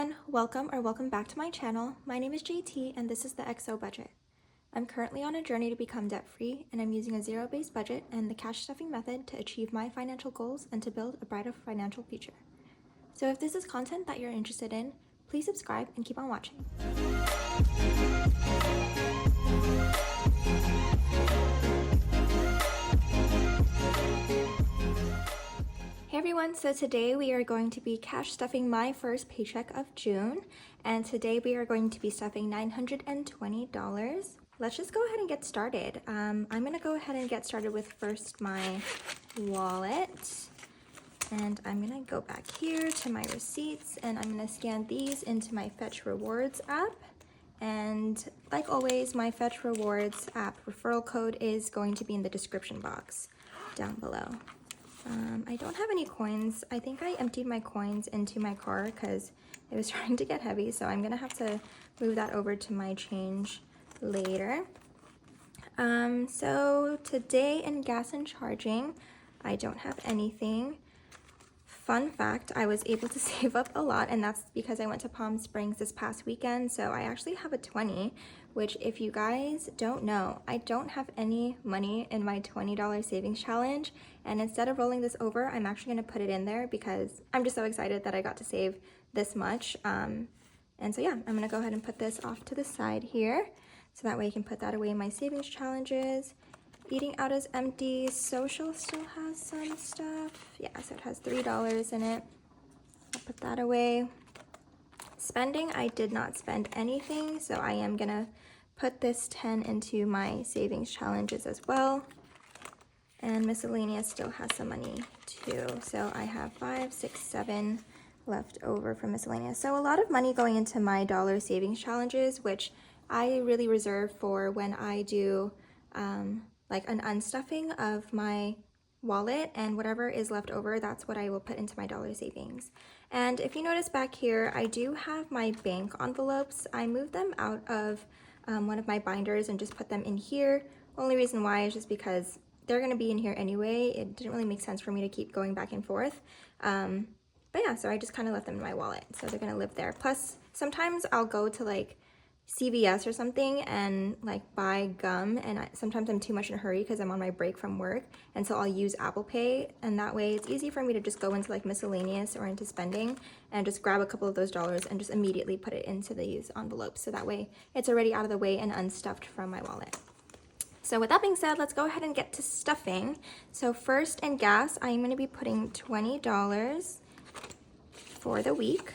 everyone, welcome back to my channel. My name is JT and this is the XO budget. I'm currently on a journey to become debt-free and I'm using a zero-based budget and the cash stuffing method to achieve my financial goals and to build a brighter financial future. So if this is content that you're interested in, please subscribe and keep on watching. Hey everyone, so today we are going to be cash stuffing my first paycheck of June, and today we are going to be stuffing $920. Let's just go ahead and get started. I'm gonna go ahead and get started with first my wallet, and I'm gonna go back here to my receipts and I'm gonna scan these into my Fetch Rewards app. And like always, my Fetch Rewards app referral code is going to be in the description box down below. I don't have any coins. I think I emptied my coins into my car because it was starting to get heavy, so I'm gonna have to move that over to my change later. So today in gas and charging, I don't have anything. Fun fact, I was able to save up a lot, and that's because I went to Palm Springs this past weekend, so I actually have a 20, which if you guys don't know, I don't have any money in my $20 savings challenge, and instead of rolling this over, I'm actually going to put it in there because I'm just so excited that I got to save this much. And so yeah, I'm going to go ahead and put this off to the side here, so that way I can put that away in my savings challenges. Eating out is empty. Social still has some stuff. Yeah, so it has $3 in it. I'll put that away. Spending, I did not spend anything, so I am gonna put this 10 into my savings challenges as well. And miscellaneous still has some money too. So I have 5, 6, 7 left over from miscellaneous. So a lot of money going into my dollar savings challenges, which I really reserve for when I do like an unstuffing of my wallet, and whatever is left over, that's what I will put into my dollar savings. And if you notice back here, I do have my bank envelopes. I moved them out of one of my binders and just put them in here. Only reason why is just because they're gonna be in here anyway. It didn't really make sense for me to keep going back and forth. But yeah, so I just kind of left them in my wallet. So they're gonna live there. Plus, sometimes I'll go to like CVS or something and like buy gum, and sometimes I'm too much in a hurry because I'm on my break from work, and so I'll use Apple Pay, and that way it's easy for me to just go into like miscellaneous or into spending and just grab a couple of those dollars and just immediately put it into these envelopes, so that way it's already out of the way and unstuffed from my wallet. So with that being said, let's go ahead and get to stuffing. So first in gas, I'm going to be putting $20 for the week.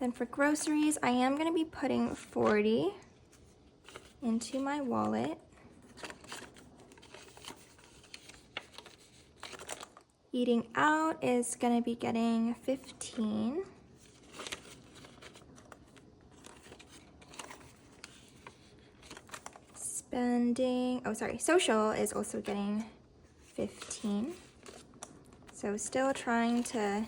Then for groceries, I am going to be putting $40 into my wallet. Eating out is going to be getting $15. Social is also getting $15. So still trying to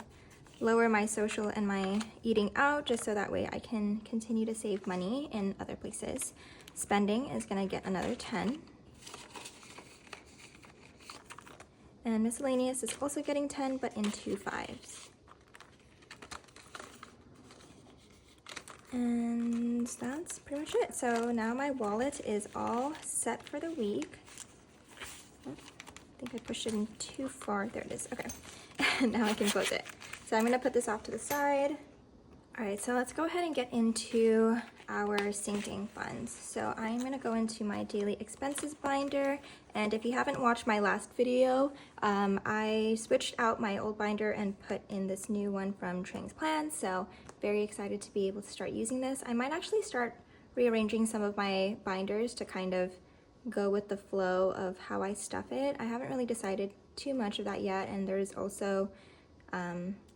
lower my social and my eating out, just so that way I can continue to save money in other places. Spending is gonna get another 10. And miscellaneous is also getting 10, but in 2 5s. And that's pretty much it. So now my wallet is all set for the week. I think I pushed it in too far. There it is. Okay. And now I can close it. So I'm going to put this off to the side. All right, so let's go ahead and get into our sinking funds. So I'm going to go into my daily expenses binder. And if you haven't watched my last video, I switched out my old binder and put in this new one from Trang's Plan. So very excited to be able to start using this. I might actually start rearranging some of my binders to kind of go with the flow of how I stuff it. I haven't really decided too much of that yet, and there's also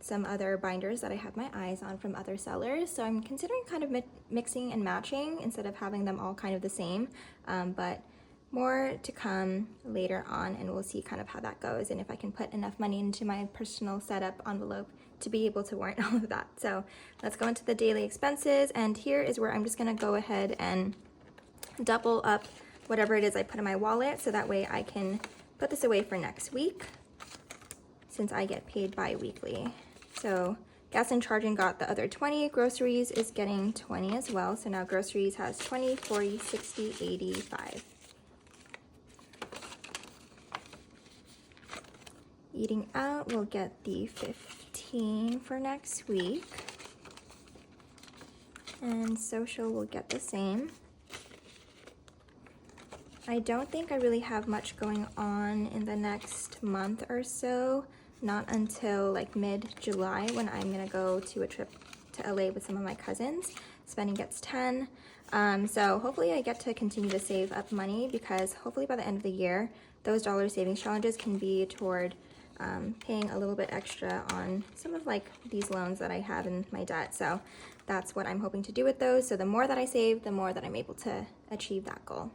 some other binders that I have my eyes on from other sellers, so I'm considering kind of mixing and matching instead of having them all kind of the same, but more to come later on, and we'll see kind of how that goes and if I can put enough money into my personal setup envelope to be able to warrant all of that. So let's go into the daily expenses, and here is where I'm just going to go ahead and double up whatever it is I put in my wallet, so that way I can put this away for next week, since I get paid bi-weekly. So Gas and charging got the other 20. Groceries is getting 20 as well. So now groceries has 20, 40, 60, 85. Eating out will get the 15 for next week. And social will get the same. I don't think I really have much going on in the next month or so. Not until like mid-July when I'm gonna go to a trip to LA with some of my cousins. Spending gets 10. So hopefully I get to continue to save up money, because hopefully by the end of the year, those dollar savings challenges can be toward paying a little bit extra on some of like these loans that I have in my debt. So that's what I'm hoping to do with those. So the more that I save, the more that I'm able to achieve that goal.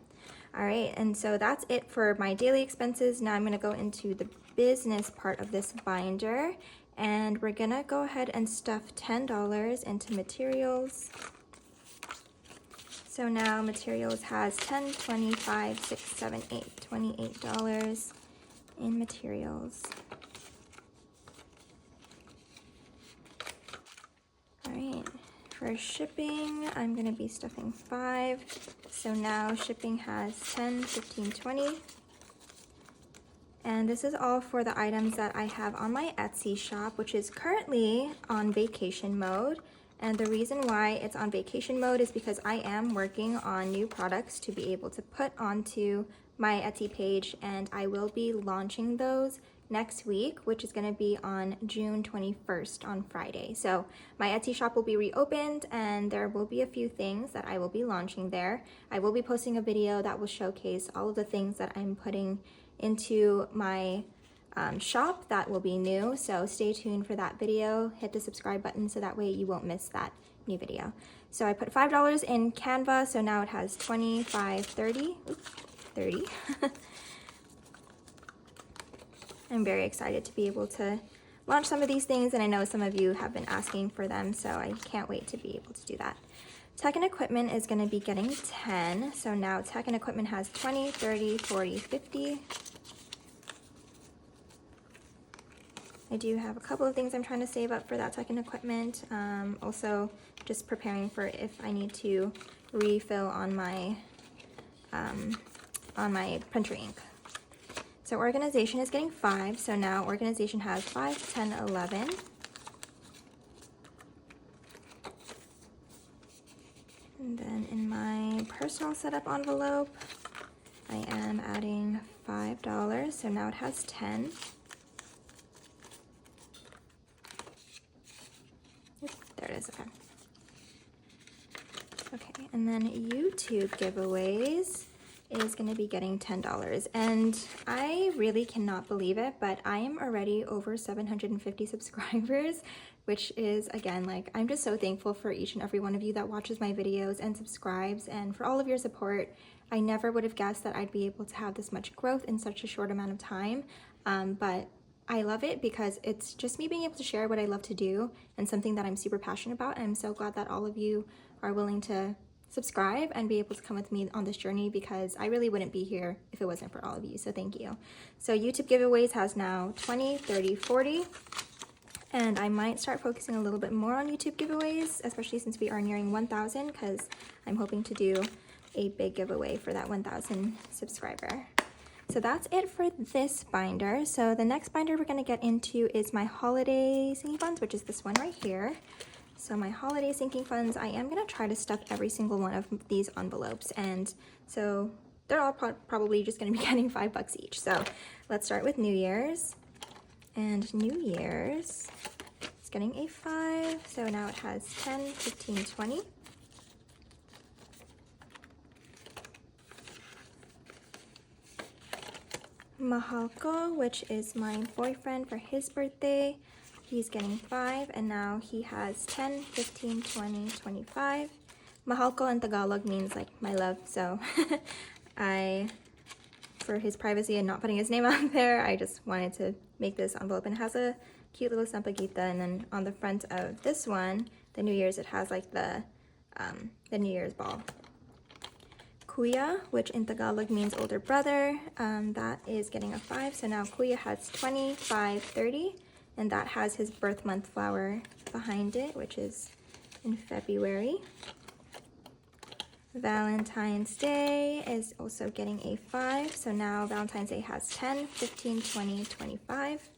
All right, and so that's it for my daily expenses. Now I'm gonna go into the business part of this binder, and we're gonna go ahead and stuff $10 into materials. So now materials has 10, 25, 6, 7, 8, $28 in materials. All right, for shipping, I'm gonna be stuffing 5. So now shipping has 10, 15, 20. And this is all for the items that I have on my Etsy shop, which is currently on vacation mode. And the reason why it's on vacation mode is because I am working on new products to be able to put onto my Etsy page, and I will be launching those next week, which is going to be on June 21st on Friday. So my Etsy shop will be reopened, and there will be a few things that I will be launching there. I will be posting a video that will showcase all of the things that I'm putting into my shop that will be new. So stay tuned for that video. Hit the subscribe button so that way you won't miss that new video. So I put $5 in Canva, so now it has 25, 30. Oops, 30. I'm very excited to be able to launch some of these things, and I know some of you have been asking for them, so I can't wait to be able to do that. Tech and equipment is going to be getting 10. So now tech and equipment has 20, 30, 40, 50. I do have a couple of things I'm trying to save up for that tech and equipment. Also just preparing for if I need to refill on my printer ink. So organization is getting 5. So now organization has 5, 10, 11. And then in my personal setup envelope, I am adding $5. So now it has 10. Oops, there it is, okay. Okay, and then YouTube giveaways is going to be getting $10. And I really cannot believe it, but I am already over 750 subscribers, which is, again, like, I'm just so thankful for each and every one of you that watches my videos and subscribes, and for all of your support. I never would have guessed that I'd be able to have this much growth in such a short amount of time, but I love it because it's just me being able to share what I love to do and something that I'm super passionate about. And I'm so glad that all of you are willing to subscribe and be able to come with me on this journey, because I really wouldn't be here if it wasn't for all of you. So thank you. So YouTube giveaways has now 20, 30, 40. And I might start focusing a little bit more on YouTube giveaways, especially since we are nearing 1,000, because I'm hoping to do a big giveaway for that 1,000 subscriber. So that's it for this binder. So the next binder we're going to get into is my holiday sinking funds, which is this one right here. So my holiday sinking funds, I am going to try to stuff every single one of these envelopes. And so they're all probably just going to be getting $5 each. So let's start with New Year's. And New Year's is getting a 5. So now it has 10, 15, 20. Mahalko, which is my boyfriend for his birthday, he's getting 5, and now he has 10, 15, 20, 25. Mahalko in Tagalog means like my love, so for his privacy and not putting his name out there, I just wanted to make this envelope, and it has a cute little sampaguita, and then on the front of this one, the New Year's, it has like the New Year's ball. Kuya, which in Tagalog means older brother, that is getting a 5. So now Kuya has 25, 30. and that has his birth month flower behind it, which is in February. Valentine's Day is also getting a 5, so now Valentine's Day has 10, 15, 20, 25.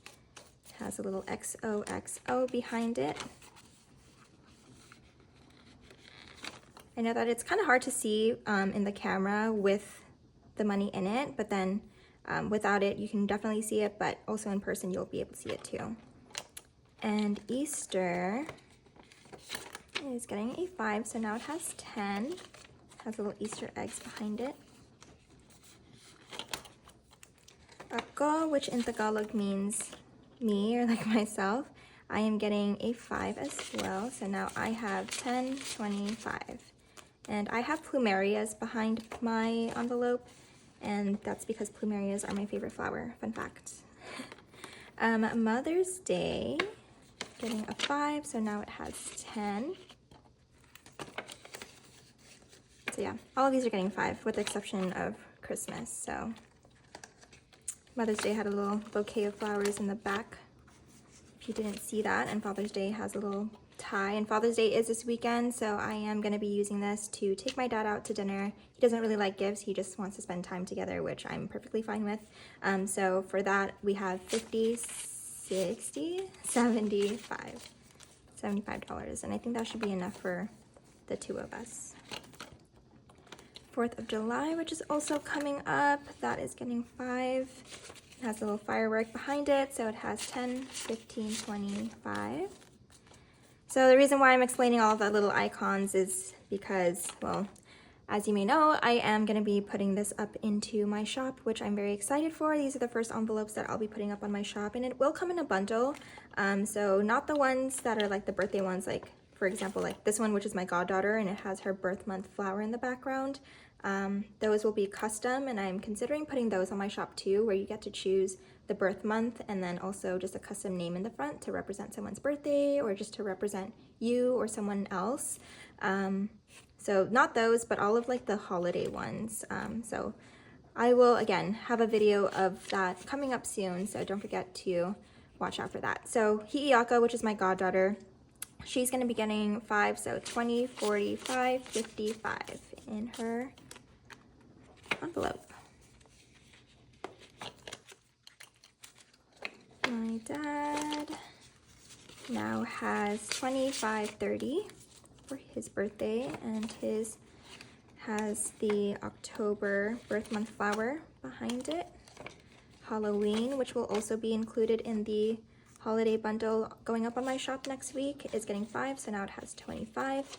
It has a little XOXO behind it. I know that it's kind of hard to see in the camera with the money in it, but then without it you can definitely see it, but also in person you'll be able to see it too. And Easter is getting a 5, so now it has 10. It has little Easter eggs behind it. Ako, which in Tagalog means me or like myself, I am getting a 5 as well, so now I have 10, 25. And I have plumerias behind my envelope, and that's because plumerias are my favorite flower, fun fact. Mother's Day, getting a 5, so now it has 10. So yeah, all of these are getting 5 with the exception of Christmas. So Mother's Day had a little bouquet of flowers in the back, if you didn't see that, and Father's Day has a little tie, and Father's Day is this weekend, so I am going to be using this to take my dad out to dinner. He doesn't really like gifts, he just wants to spend time together, which I'm perfectly fine with. So for that we have 50, 60, 75, $75, and I think that should be enough for the two of us. 4th of July, which is also coming up, that is getting 5. It has a little firework behind it, so it has 10, 15, 25. So the reason why I'm explaining all of the little icons is because, well, as you may know, I am going to be putting this up into my shop, which I'm very excited for. These are the first envelopes that I'll be putting up on my shop, and it will come in a bundle. So not the ones that are like the birthday ones, like for example, like this one, which is my goddaughter, and it has her birth month flower in the background. Those will be custom, and I'm considering putting those on my shop too, where you get to choose the birth month and then also just a custom name in the front to represent someone's birthday or just to represent you or someone else. So not those, but all of like the holiday ones. So I will again have a video of that coming up soon, so don't forget to watch out for that. So Hi'iaka, which is my goddaughter, she's going to be getting 5, so 20, 45, 55 in her envelope. My dad now has 25, 30 for his birthday, and his has the October birth month flower behind it. Halloween, which will also be included in the holiday bundle going up on my shop next week, is getting 5, so now it has 25. It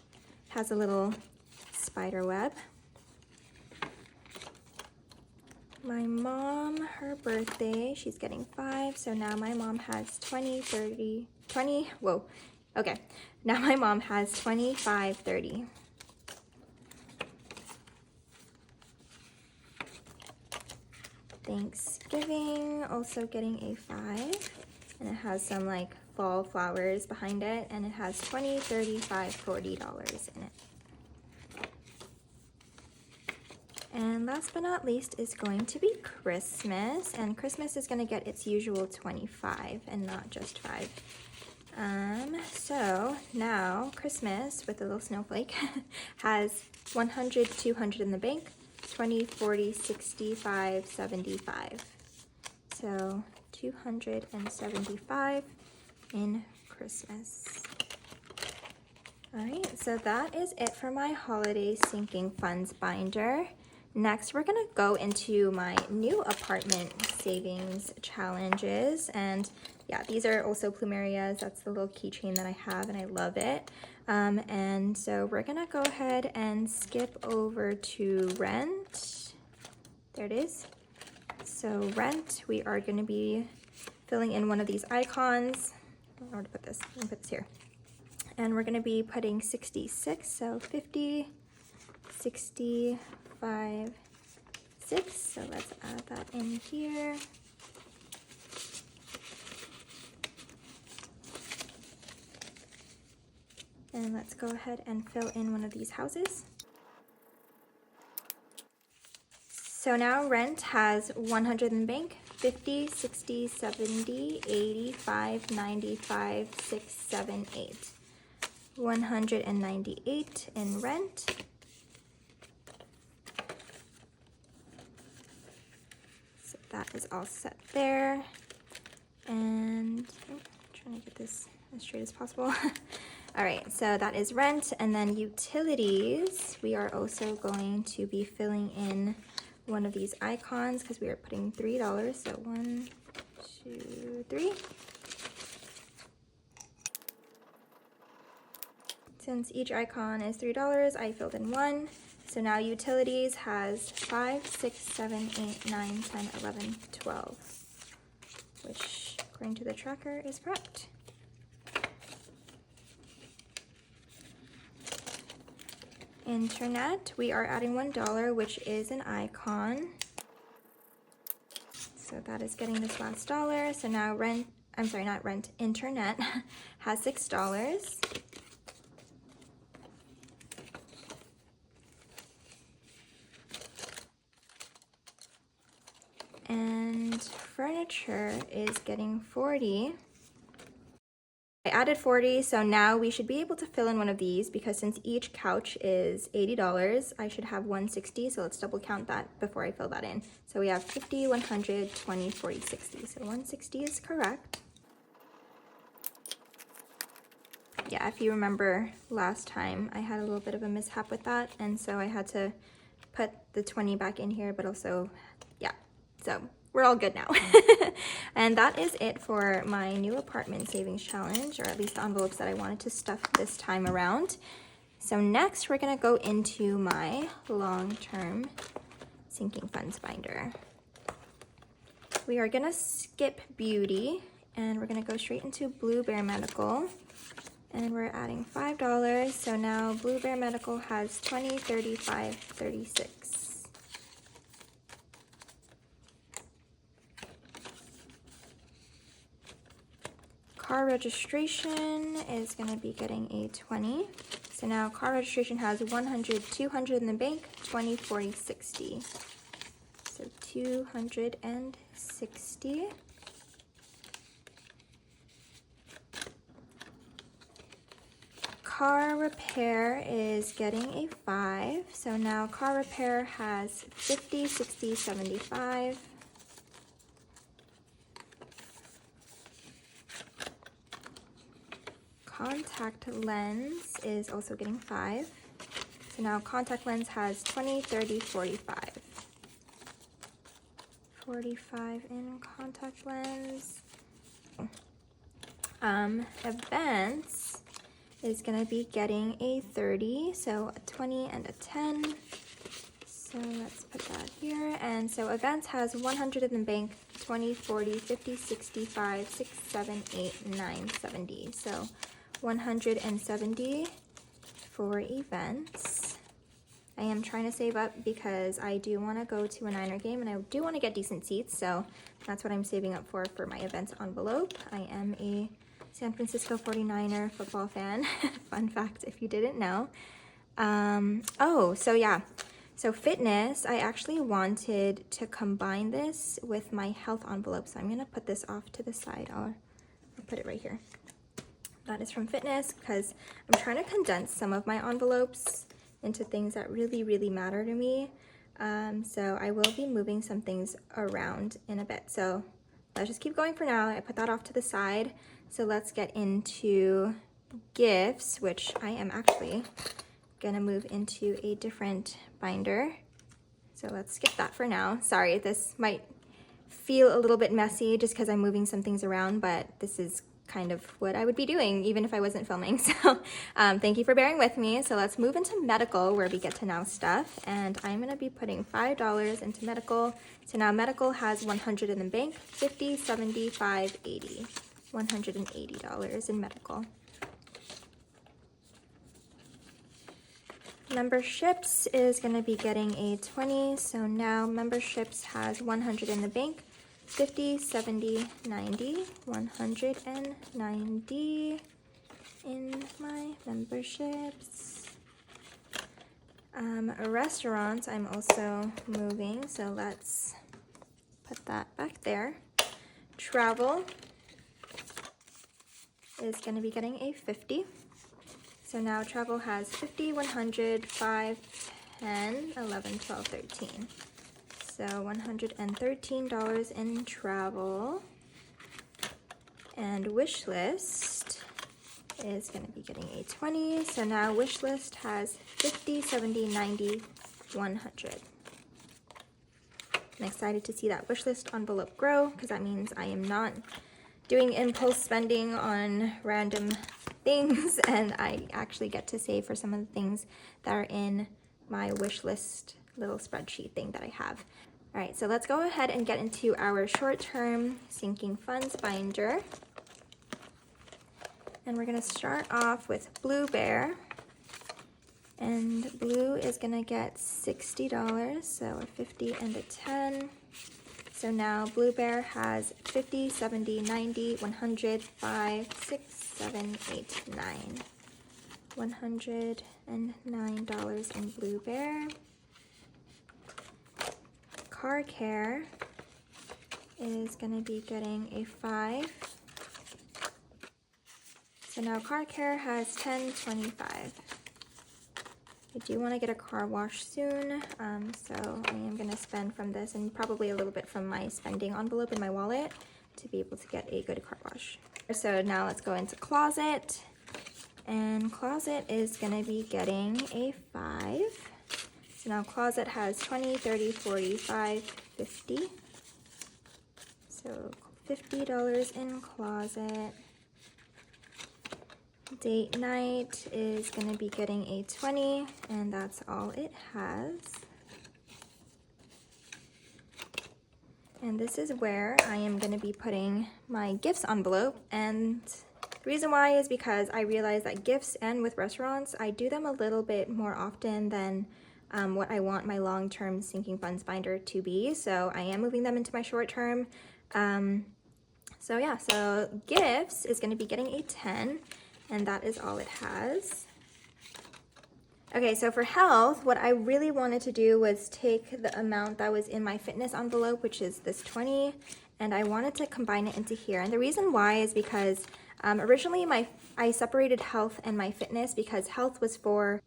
has a little spider web. My mom, her birthday, she's getting 5, so now my mom has 20, 30, 20, whoa, okay. Now my mom has 25, 30. Thanksgiving, also getting a 5, and it has some like fall flowers behind it, and it has 20, 35, $40 in it. And last but not least is going to be Christmas, and Christmas is going to get its usual 25 and not just 5. So now Christmas with a little snowflake has 100, 200 in the bank, 20, 40, 65, 75. So 275 in Christmas. Alright, so that is it for my holiday sinking funds binder. Next, we're going to go into my new apartment savings challenges, and yeah, these are also plumerias. That's the little keychain that I have, and I love it. And so we're going to go ahead and skip over to rent. There it is. So rent, we are going to be filling in one of these icons. I don't know where to put this. I'm going to put this here. And we're going to be putting 66, so 50, 65, 6. So let's add that in here. And let's go ahead and fill in one of these houses. So now rent has 100 in the bank, 50, 60, 70, 85, 95, 6, 7, 8. 198 in rent. So that is all set there. And I'm trying to get this as straight as possible. All right, so that is rent, and then utilities. We are also going to be filling in one of these icons because we are putting $3. So 1, 2, 3. Since each icon is $3, I filled in 1. So now utilities has 5, 6, 7, 8, 9, 10, 11, 12, which according to the tracker is correct. Internet, we are adding $1, which is an icon. So that is getting this last dollar. So now rent, I'm sorry, not rent, internet has $6. And furniture is getting 40. I added 40, so now we should be able to fill in one of these because since each couch is $80, I should have 160, so let's double count that before I fill that in. So we have 50, 100, 20, 40, 60, so 160 is correct. Yeah, if you remember last time, I had a little bit of a mishap with that, and so I had to put the 20 back in here, but also, yeah, so we're all good now. And that is it for my new apartment savings challenge, or at least the envelopes that I wanted to stuff this time around. So next we're gonna go into my long-term sinking funds binder. We are gonna skip beauty and we're gonna go straight into Blue Bear Medical. And we're adding $5, so now Blue Bear Medical has 20, 35, 36. Car registration is going to be getting a 20. So now car registration has 100, 200 in the bank, 20, 40, 60. So 260. Car repair is getting a 5. So now car repair has 50, 60, 75. Contact lens is also getting 5. So now contact lens has 20, 30, 45. 45 in contact lens. Events is going to be getting a 30, so a 20 and a 10. So let's put that here. And so events has 100 in the bank, 20, 40, 50, 65, 6, 7, 8, 9, 70. So 170 for events. I am trying to save up because I do want to go to a Niner game and I do want to get decent seats, so that's what I'm saving up for my events envelope. I am a San Francisco 49er football fan. Fun fact if you didn't know. Oh, so yeah. So fitness, I actually wanted to combine this with my health envelope, so I'm going to put this off to the side. I'll put it right here. That is from fitness because I'm trying to condense some of my envelopes into things that really, really matter to me. So I will be moving some things around in a bit. So let's just keep going for now. I put that off to the side. So let's get into gifts, which I am actually gonna move into a different binder. So let's skip that for now. Sorry, this might feel a little bit messy just because I'm moving some things around, but this is kind of what I would be doing even if I wasn't filming. So thank you for bearing with me. So let's move into medical where we get to now stuff. And I'm gonna be putting $5 into medical. So now medical has 100 in the bank, 50, 75, 80. $180 in medical. Memberships is gonna be getting a 20. So now memberships has 100 in the bank, 50, 70, 90, 190 in my memberships. Restaurants, I'm also moving, so let's put that back there. Travel is going to be getting a 50. So now travel has 50, 100, 5, 10, 11, 12, 13. So $113 in travel. And wish list is going to be getting a 20. So now wish list has 50, 70, 90, 100. I'm excited to see that wish list envelope grow because that means I am not doing impulse spending on random things, and I actually get to save for some of the things that are in my wish list little spreadsheet thing that I have. All right, so let's go ahead and get into our short-term sinking funds binder. And we're gonna start off with Blue Bear. And Blue is gonna get $60, so a 50 and a 10. So now Blue Bear has 50, 70, 90, 100, 5, 6, 7, 8, 9. $109 in Blue Bear. Car Care is going to be getting a 5. So now Car Care has 10, 25. I do want to get a car wash soon, so I am going to spend from this and probably a little bit from my spending envelope in my wallet to be able to get a good car wash. So now let's go into Closet, and Closet is going to be getting a 5. So now Closet has 20, 30, 45, 50. So $50 in Closet. Date Night is going to be getting a 20, and that's all it has. And this is where I am going to be putting my gifts envelope, and the reason why is because I realize that gifts and with restaurants, I do them a little bit more often than what I want my long-term sinking funds binder to be, so I am moving them into my short-term. So yeah, so gifts is going to be getting a 10. And that is all it has. Okay, so for health, what I really wanted to do was take the amount that was in my fitness envelope, which is this 20, and I wanted to combine it into here. And the reason why is because originally I separated health and my fitness because health was for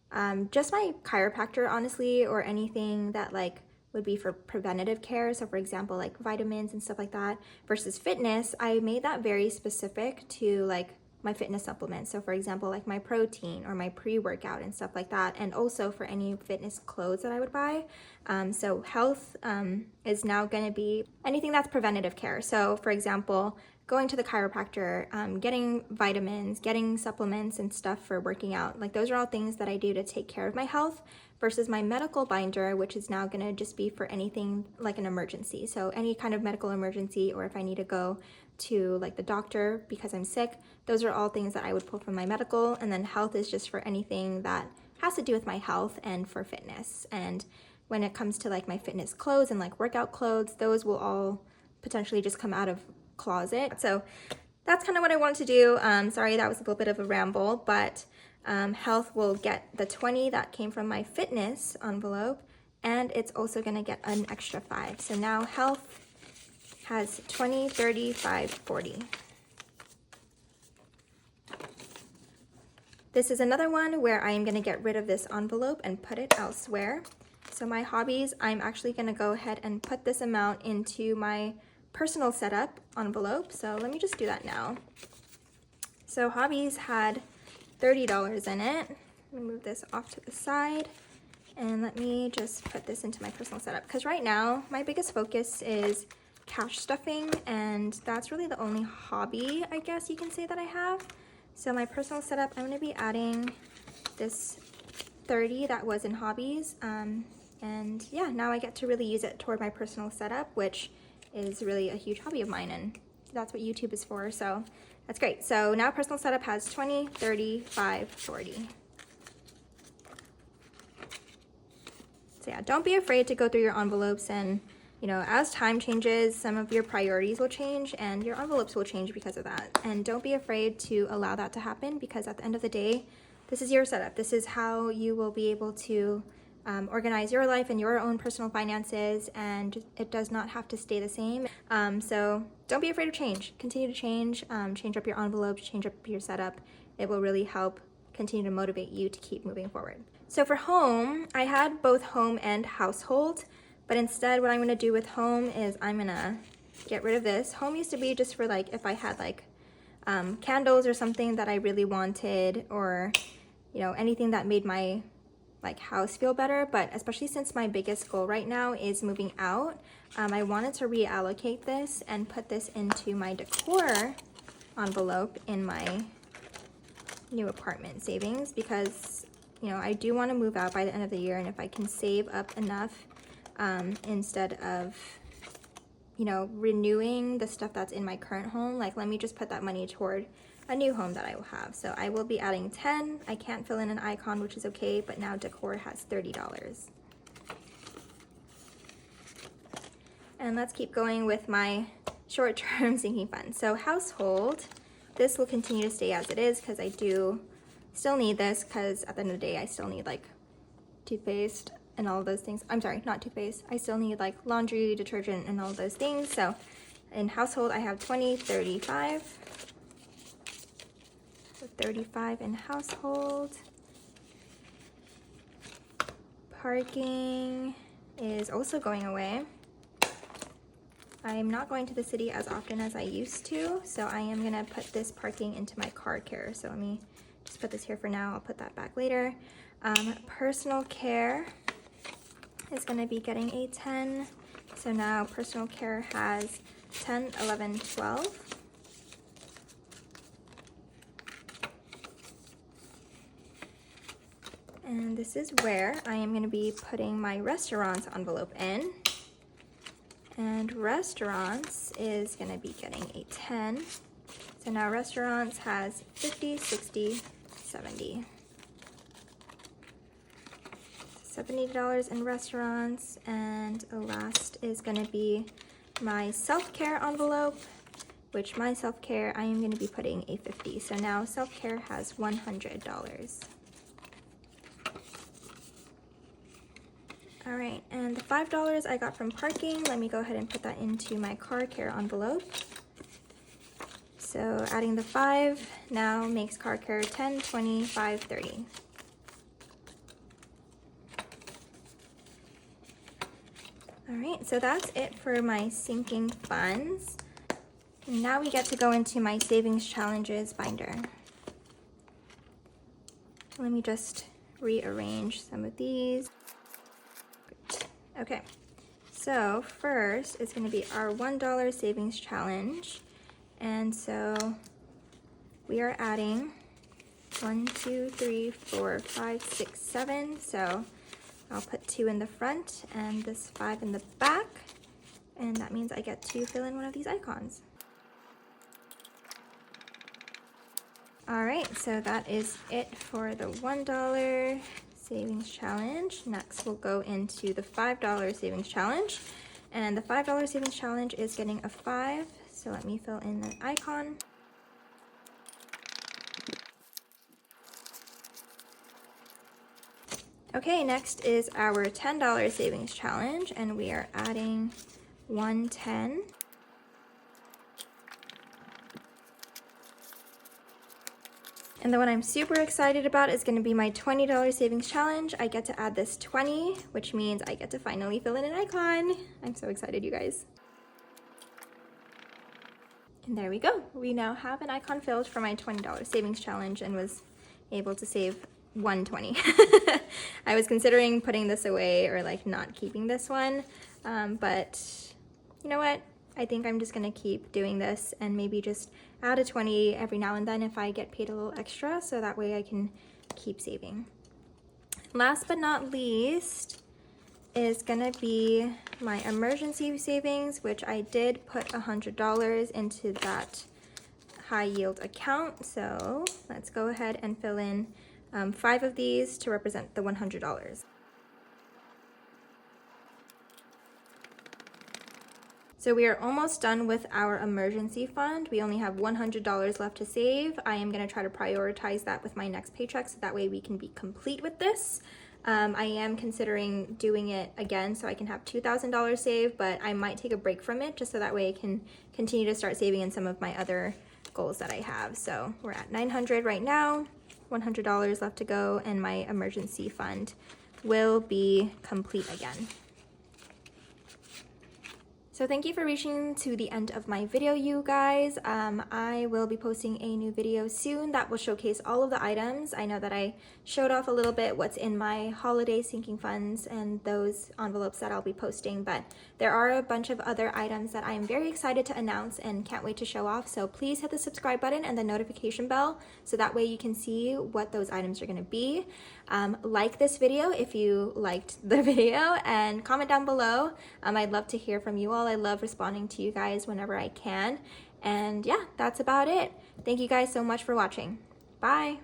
just my chiropractor, honestly, or anything that like would be for preventative care. So for example, like vitamins and stuff like that, versus fitness, I made that very specific to like my fitness supplements. So for example, like my protein or my pre-workout and stuff like that, and also for any fitness clothes that I would buy. So health is now going to be anything that's preventative care. So for example, going to the chiropractor, getting vitamins, getting supplements and stuff for working out. Like those are all things that I do to take care of my health, versus my medical binder, which is now going to just be for anything like an emergency. So any kind of medical emergency, or if I need to go to like the doctor because I'm sick, those are all things that I would pull from my medical. And then health is just for anything that has to do with my health and for fitness. And when it comes to like my fitness clothes and like workout clothes, those will all potentially just come out of Closet. So that's kind of what I wanted to do. Sorry, that was a little bit of a ramble, but health will get the 20 that came from my fitness envelope, and it's also going to get an extra 5. So now health has 20, 30, 5, 40. This is another one where I am going to get rid of this envelope and put it elsewhere. So my hobbies, I'm actually going to go ahead and put this amount into my personal setup envelope. So let me just do that now. So hobbies had $30 in it. Let me move this off to the side, and let me just put this into my personal setup, because right now my biggest focus is cash stuffing, and that's really the only hobby, I guess you can say, that I have. So my personal setup, I'm going to be adding this 30 that was in hobbies, and yeah, now I get to really use it toward my personal setup, which is really a huge hobby of mine, and that's what YouTube is for, so that's great. So now personal setup has 20, 30, 5, 40. So yeah, don't be afraid to go through your envelopes, and you know, as time changes, some of your priorities will change and your envelopes will change because of that. And don't be afraid to allow that to happen, because at the end of the day, this is your setup. This is how you will be able to organize your life and your own personal finances, and it does not have to stay the same. So don't be afraid of change. Continue to change, change up your envelopes, change up your setup. It will really help continue to motivate you to keep moving forward. So for home, I had both home and household, but instead what I'm gonna do with home is I'm gonna get rid of this. Home used to be just for like if I had like candles or something that I really wanted, or anything that made my house feel better. But especially since my biggest goal right now is moving out, I wanted to reallocate this and put this into my decor envelope in my new apartment savings, because I do want to move out by the end of the year, and if I can save up enough instead of renewing the stuff that's in my current home, let me just put that money toward a new home that I will have. So I will be adding 10. I can't fill in an icon, which is okay, but now decor has $30. And let's keep going with my short-term sinking fund. So household, this will continue to stay as it is because I do still need this, because at the end of the day I still need like toothpaste and all of those things. I'm sorry, not toothpaste. I still need like laundry, detergent, and all those things. So in household I have 20, 35. So 35 in household. Parking is also going away. I'm not going to the city as often as I used to, so I am gonna put this parking into my car care. So let me just put this here for now. I'll put that back later. Personal care is gonna be getting a 10. So now personal care has 10, 11, 12. And this is where I am going to be putting my restaurants envelope in. And restaurants is going to be getting a 10. So now restaurants has 50, 60, 70. $70 in restaurants. And the last is going to be my self-care envelope, which my self-care I am going to be putting a 50. So now self-care has $100. All right, and the $5 I got from parking, let me go ahead and put that into my car care envelope. So adding the 5 now makes car care 10, 20, 5, 30. All right, so that's it for my sinking funds. Now we get to go into my savings challenges binder. Let me just rearrange some of these. Okay, so first is going to be our $1 savings challenge. And so we are adding 1, 2, 3, 4, 5, 6, 7. So I'll put 2 in the front and this 5 in the back. And that means I get to fill in one of these icons. All right, so that is it for the $1 savings challenge. Next we'll go into the $5 savings challenge, and the $5 savings challenge is getting a 5. So let me fill in an icon. Okay, next is our $10 savings challenge, and we are adding 110. And the one I'm super excited about is going to be my $20 savings challenge. I get to add this 20, which means I get to finally fill in an icon. I'm so excited, you guys. And there we go. We now have an icon filled for my $20 savings challenge and was able to save $120. I was considering putting this away or not keeping this one, but you know what? I think I'm just gonna keep doing this and maybe just add a 20 every now and then if I get paid a little extra, so that way I can keep saving. Last but not least is gonna be my emergency savings, which I did put $100 into that high yield account. So let's go ahead and fill in 5 of these to represent the $100. So we are almost done with our emergency fund. We only have $100 left to save. I am gonna try to prioritize that with my next paycheck, so that way we can be complete with this. I am considering doing it again so I can have $2,000 saved, but I might take a break from it just so that way I can continue to start saving in some of my other goals that I have. So we're at 900 right now, $100 left to go, and my emergency fund will be complete again. So thank you for reaching to the end of my video, you guys. I will be posting a new video soon that will showcase all of the items. I know that I showed off a little bit what's in my holiday sinking funds and those envelopes that I'll be posting, but there are a bunch of other items that I am very excited to announce and can't wait to show off. So please hit the subscribe button and the notification bell so that way you can see what those items are going to be. Like this video if you liked the video, and comment down below. I'd love to hear from you all. I love responding to you guys whenever I can. And yeah, that's about it. Thank you guys so much for watching. Bye.